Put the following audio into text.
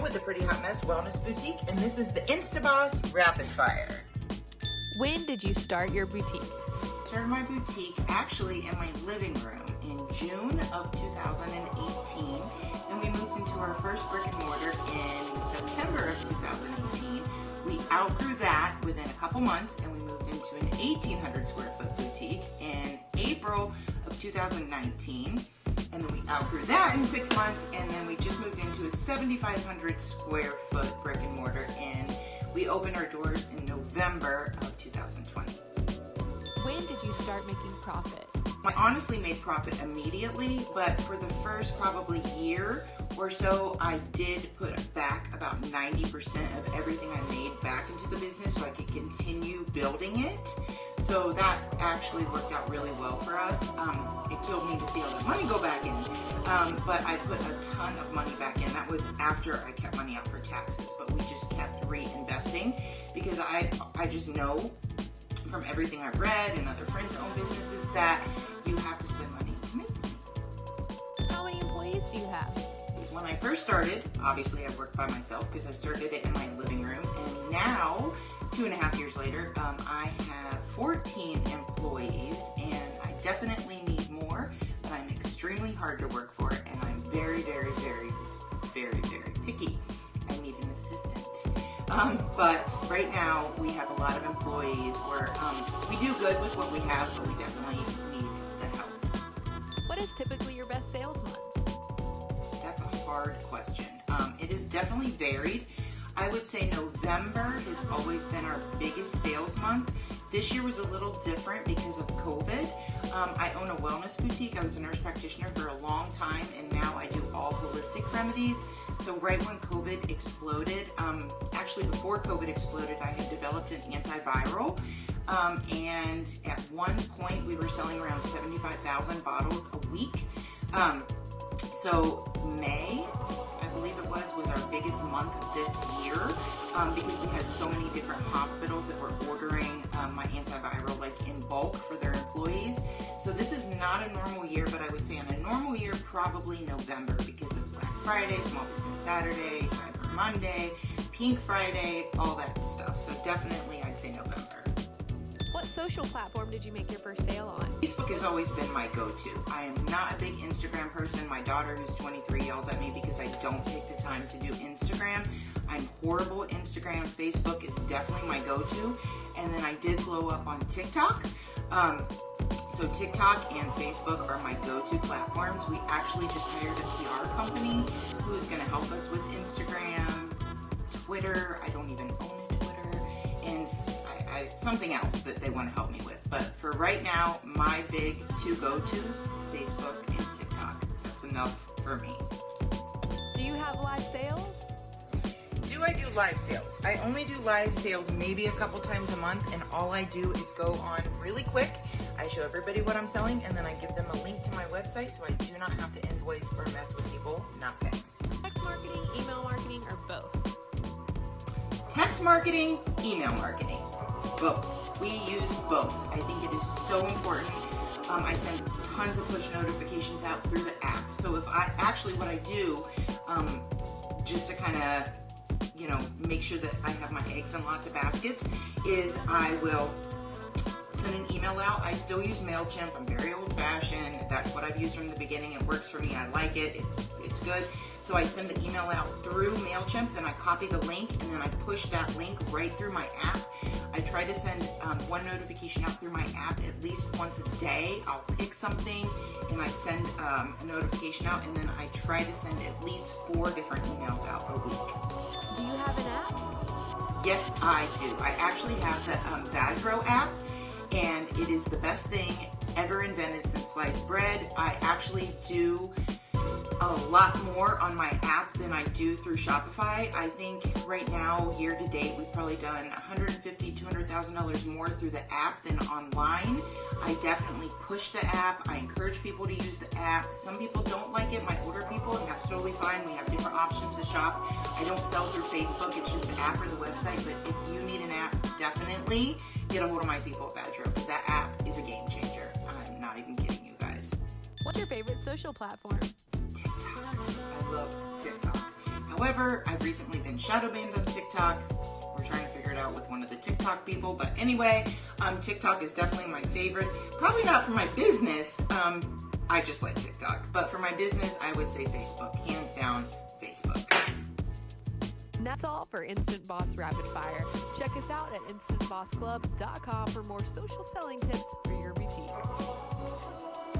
with the Pretty Hot Mess Wellness Boutique, and this is the InstantBoss Rapid Fire. When did you start your boutique? I started my boutique actually in my living room in June of 2018, and we moved into our first brick and mortar in September of 2018. We outgrew that within a couple months, and we moved into an 1,800 square foot boutique in April of 2019. And then we outgrew that in 6 months, and then we just moved into a 7,500 square foot brick and mortar, and we opened our doors in November of 2020. When did you start making profit? I honestly made profit immediately, but for the first probably year or so, I did put back about 90% of everything I made back into the business so I could continue building it. So that actually worked out really well for us. It killed me to see all that money go back in, but I put a ton of money back in. That was after I kept money out for taxes, but we just kept reinvesting because I just know from everything I've read and other friends that own businesses that you have to spend money to make money. How many employees do you have? When I first started, obviously I worked by myself because I started it in my living room, and now 2.5 years later, I have 14 employees, and I definitely need more, but I'm extremely hard to work for, and I'm very, very, very, very, very picky. I need an assistant. But right now we have a lot of employees where we do good with what we have, but we definitely need the help. What is typically your best sales month? That's a hard question. It is definitely varied. I would say November has always been our biggest sales month. This year was a little different because of COVID. I own a wellness boutique. I was a nurse practitioner for a long time, and now I do all holistic remedies. So right when COVID exploded, actually before COVID exploded, I had developed an antiviral. And at one point we were selling around 75,000 bottles a week. So May, I believe it was our biggest month this year because we had so many different hospitals that were ordering my antiviral like in bulk for their employees. So this is not a normal year, but I would say on a normal year, probably November because of Black Friday, Small Business Saturday, Cyber Monday, Pink Friday, all that stuff. So definitely I'd say November. What social platform did you make your first sale on? Facebook has always been my go-to. I am not a big Instagram person. My daughter, who's 23, yells at me because I don't take the time to do Instagram. I'm horrible at Instagram. Facebook is definitely my go-to. And then I did blow up on TikTok. So TikTok and Facebook are my go-to platforms. We actually just hired a PR company who is going to help us with Instagram, Twitter. I don't even own a Twitter. And something else that they want to help me with. But for right now, my big two go-tos, Facebook and TikTok. That's enough for me. Do you have live sales? Do I do live sales? I only do live sales maybe a couple times a month, and all I do is go on really quick. I show everybody what I'm selling, and then I give them a link to my website so I do not have to invoice or mess with people not paying. Text marketing, email marketing, or both? Text marketing, email marketing. Both. We use both. I think it is so important. I send tons of push notifications out through the app. So if what I do, just to kind of, make sure that I have my eggs in lots of baskets, is I will send an email out. I still use MailChimp. I'm very old-fashioned. That's what I've used from the beginning. It works for me. I like it. It's good. So I send the email out through MailChimp, then I copy the link, and then I push that link right through my app. I try to send one notification out through my app at least once a day. I'll pick something, and I send a notification out, and then I try to send at least 4 different emails out a week. Do you have an app? Yes, I do. I actually have the Vadro app, and it is the best thing ever invented since sliced bread. I actually do a lot more on my app than I do through Shopify. I think right now, year to date, we've probably done $150,000, $200,000 more through the app than online. I definitely push the app. I encourage people to use the app. Some people don't like it, my older people, and that's totally fine. We have different options to shop. I don't sell through Facebook, it's just the app or the website, but if you need an app, definitely get a hold of my people at Vadro, because that app is a game changer. I'm not even kidding you guys. What's your favorite social platform? TikTok. I love TikTok. However, I've recently been shadow banned on TikTok. We're trying to figure it out with one of the TikTok people. But anyway, TikTok is definitely my favorite. Probably not for my business. I just like TikTok. But for my business, I would say Facebook. Hands down, Facebook. And that's all for Instant Boss Rapid Fire. Check us out at InstantBossClub.com for more social selling tips for your boutique.